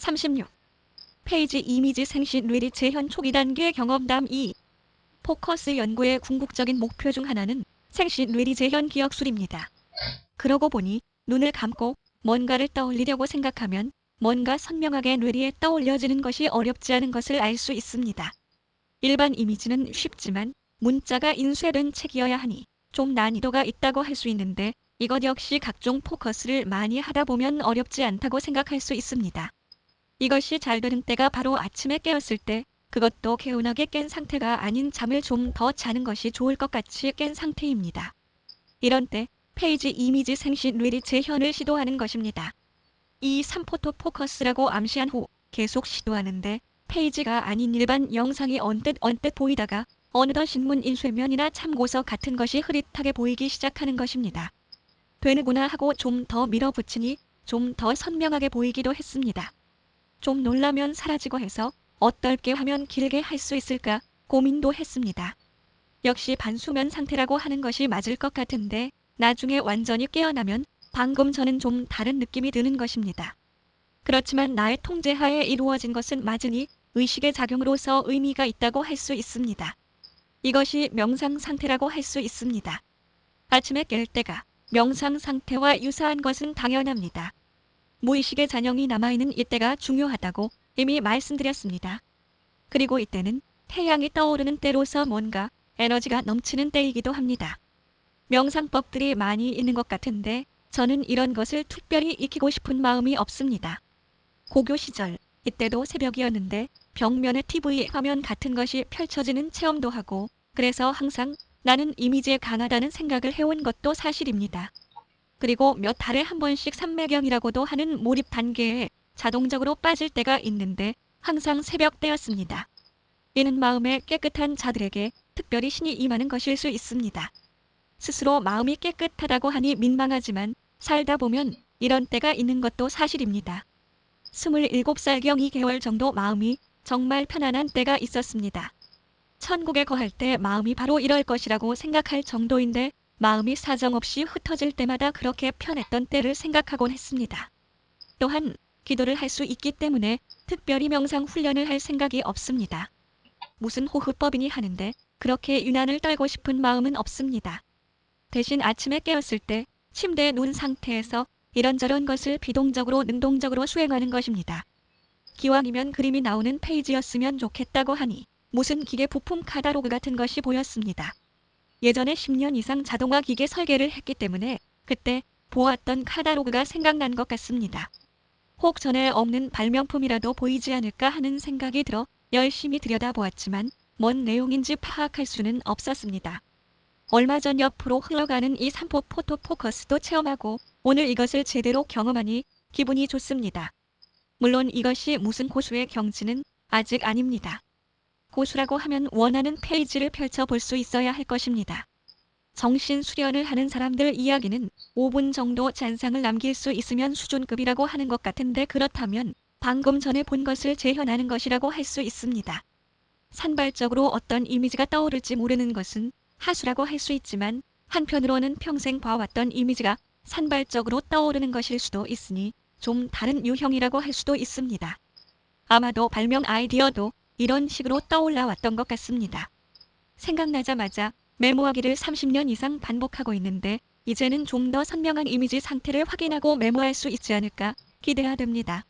36. 페이지 이미지 생시 뇌리 재현 초기 단계 경험담 2. 포커스 연구의 궁극적인 목표 중 하나는 생시 뇌리 재현 기억술입니다. 그러고 보니 눈을 감고 뭔가를 떠올리려고 생각하면 뭔가 선명하게 뇌리에 떠올려지는 것이 어렵지 않은 것을 알 수 있습니다. 일반 이미지는 쉽지만 문자가 인쇄된 책이어야 하니 좀 난이도가 있다고 할 수 있는데 이것 역시 각종 포커스를 많이 하다 보면 어렵지 않다고 생각할 수 있습니다. 이것이 잘 되는 때가 바로 아침에 깨었을 때, 그것도 개운하게 깬 상태가 아닌 잠을 좀 더 자는 것이 좋을 것 같이 깬 상태입니다. 이런 때 페이지 이미지 생시 뇌리 재현을 시도하는 것입니다. 이 3포토 포커스라고 암시한 후 계속 시도하는데 페이지가 아닌 일반 영상이 언뜻 보이다가 어느덧 신문 인쇄면이나 참고서 같은 것이 흐릿하게 보이기 시작하는 것입니다. 되는구나 하고 좀 더 밀어붙이니 좀 더 선명하게 보이기도 했습니다. 좀 놀라면 사라지고 해서 어떨게 하면 길게 할 수 있을까 고민도 했습니다. 역시 반수면 상태라고 하는 것이 맞을 것 같은데 나중에 완전히 깨어나면 방금 전엔 좀 다른 느낌이 드는 것입니다. 그렇지만 나의 통제하에 이루어진 것은 맞으니 의식의 작용으로서 의미가 있다고 할 수 있습니다. 이것이 명상 상태라고 할 수 있습니다. 아침에 깰 때가 명상 상태와 유사한 것은 당연합니다. 무의식의 잔영이 남아있는 이때가 중요하다고 이미 말씀드렸습니다. 그리고 이때는 태양이 떠오르는 때로서 뭔가 에너지가 넘치는 때이기도 합니다. 명상법들이 많이 있는 것 같은데 저는 이런 것을 특별히 익히고 싶은 마음이 없습니다. 고교 시절 이때도 새벽이었는데 벽면에 TV 화면 같은 것이 펼쳐지는 체험도 하고 그래서 항상 나는 이미지에 강하다는 생각을 해온 것도 사실입니다. 그리고 몇 달에 한 번씩 삼매경이라고도 하는 몰입 단계에 자동적으로 빠질 때가 있는데 항상 새벽 때였습니다. 이는 마음에 깨끗한 자들에게 특별히 신이 임하는 것일 수 있습니다. 스스로 마음이 깨끗하다고 하니 민망하지만 살다 보면 이런 때가 있는 것도 사실입니다. 27살경 2개월 정도 마음이 정말 편안한 때가 있었습니다. 천국에 거할 때 마음이 바로 이럴 것이라고 생각할 정도인데 마음이 사정없이 흩어질 때마다 그렇게 편했던 때를 생각하곤 했습니다. 또한 기도를 할 수 있기 때문에 특별히 명상 훈련을 할 생각이 없습니다. 무슨 호흡법이니 하는데 그렇게 유난을 떨고 싶은 마음은 없습니다. 대신 아침에 깨었을 때 침대에 누운 상태에서 이런저런 것을 비동적으로 능동적으로 수행하는 것입니다. 기왕이면 그림이 나오는 페이지였으면 좋겠다고 하니 무슨 기계 부품 카다로그 같은 것이 보였습니다. 예전에 10년 이상 자동화 기계 설계를 했기 때문에 그때 보았던 카다로그가 생각난 것 같습니다. 혹 전에 없는 발명품이라도 보이지 않을까 하는 생각이 들어 열심히 들여다보았지만 뭔 내용인지 파악할 수는 없었습니다. 얼마 전 옆으로 흘러가는 이 3포 포토 포커스도 체험하고 오늘 이것을 제대로 경험하니 기분이 좋습니다. 물론 이것이 무슨 고수의 경지는 아직 아닙니다. 고수라고 하면 원하는 페이지를 펼쳐볼 수 있어야 할 것입니다. 정신 수련을 하는 사람들 이야기는 5분 정도 잔상을 남길 수 있으면 수준급이라고 하는 것 같은데 그렇다면 방금 전에 본 것을 재현하는 것이라고 할 수 있습니다. 산발적으로 어떤 이미지가 떠오를지 모르는 것은 하수라고 할 수 있지만 한편으로는 평생 봐왔던 이미지가 산발적으로 떠오르는 것일 수도 있으니 좀 다른 유형이라고 할 수도 있습니다. 아마도 발명 아이디어도 이런 식으로 떠올라 왔던 것 같습니다. 생각나자마자 메모하기를 30년 이상 반복하고 있는데 이제는 좀 더 선명한 이미지 상태를 확인하고 메모할 수 있지 않을까 기대하됩니다.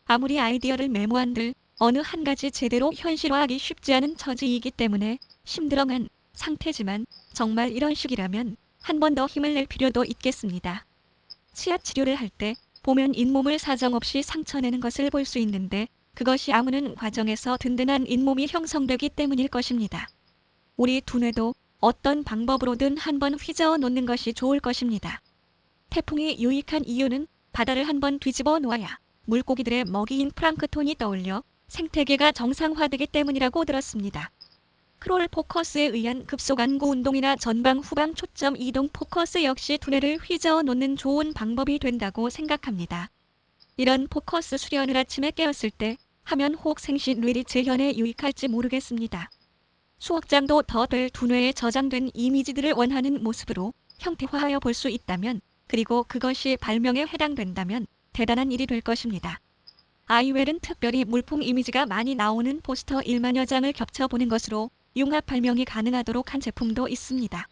아무리 아이디어를 메모한들 어느 한 가지 제대로 현실화하기 쉽지 않은 처지이기 때문에 심드렁한 상태지만 정말 이런 식이라면 한 번 더 힘을 낼 필요도 있겠습니다. 치아 치료를 할 때 보면 잇몸을 사정없이 상처내는 것을 볼 수 있는데 그것이 아무는 과정에서 든든한 잇몸이 형성되기 때문일 것입니다. 우리 두뇌도 어떤 방법으로든 한번 휘저어 놓는 것이 좋을 것입니다. 태풍이 유익한 이유는 바다를 한번 뒤집어 놓아야 물고기들의 먹이인 플랑크톤이 떠올려 생태계가 정상화되기 때문이라고 들었습니다. 크롤 포커스에 의한 급속 안구 운동이나 전방 후방 초점 이동 포커스 역시 두뇌를 휘저어 놓는 좋은 방법이 된다고 생각합니다. 이런 포커스 수련을 아침에 깨었을 때 하면 혹 생시 뇌리 재현에 유익할지 모르겠습니다. 수억장도 더 될 두뇌에 저장된 이미지들을 원하는 모습으로 형태화하여 볼 수 있다면 그리고 그것이 발명에 해당된다면 대단한 일이 될 것입니다. 아이웰은 특별히 물품 이미지가 많이 나오는 포스터 1만여 장을 겹쳐보는 것으로 융합 발명이 가능하도록 한 제품도 있습니다.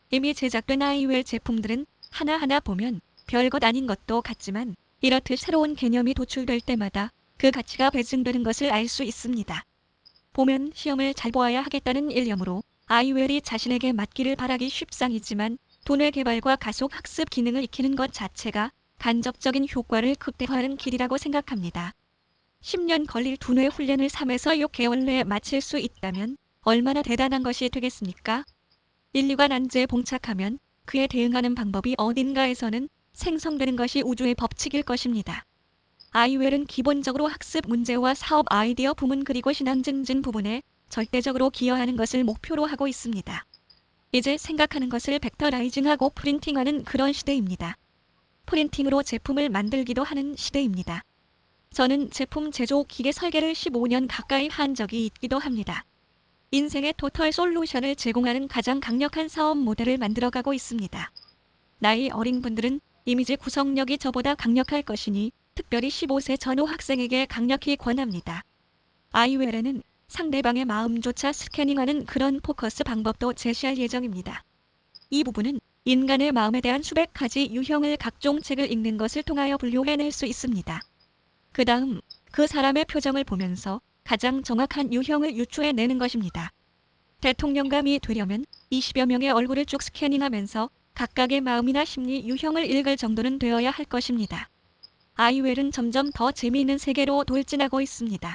이미 제작된 아이웰 제품들은 하나하나 보면 별것 아닌 것도 같지만 이렇듯 새로운 개념이 도출될 때마다 그 가치가 배증되는 것을 알 수 있습니다. 보면 시험을 잘 보아야 하겠다는 일념으로 아이웰이 자신에게 맞기를 바라기 쉽상이지만 도내 개발과 가속 학습 기능을 익히는 것 자체가 간접적인 효과를 극대화하는 길이라고 생각합니다. 10년 걸릴 두뇌 훈련을 3에서 6개월 내에 마칠 수 있다면 얼마나 대단한 것이 되겠습니까? 인류가 난제에 봉착하면 그에 대응하는 방법이 어딘가에서는 생성되는 것이 우주의 법칙일 것입니다. 아이웰은 기본적으로 학습 문제와 사업 아이디어 부문 그리고 신앙 증진 부분에 절대적으로 기여하는 것을 목표로 하고 있습니다. 이제 생각하는 것을 벡터라이징하고 프린팅하는 그런 시대입니다. 프린팅으로 제품을 만들기도 하는 시대입니다. 저는 제품 제조 기계 설계를 15년 가까이 한 적이 있기도 합니다. 인생의 토털 솔루션을 제공하는 가장 강력한 사업 모델을 만들어가고 있습니다. 나이 어린 분들은 이미지 구성력이 저보다 강력할 것이니 특별히 15세 전후 학생에게 강력히 권합니다. 아이웰에는 상대방의 마음조차 스캐닝하는 그런 포커스 방법도 제시할 예정입니다. 이 부분은 인간의 마음에 대한 수백 가지 유형을 각종 책을 읽는 것을 통하여 분류해낼 수 있습니다. 그 다음 그 사람의 표정을 보면서 가장 정확한 유형을 유추해내는 것입니다. 대통령감이 되려면 20여 명의 얼굴을 쭉 스캐닝하면서 각각의 마음이나 심리 유형을 읽을 정도는 되어야 할 것입니다. 아이웰은 점점 더 재미있는 세계로 돌진하고 있습니다.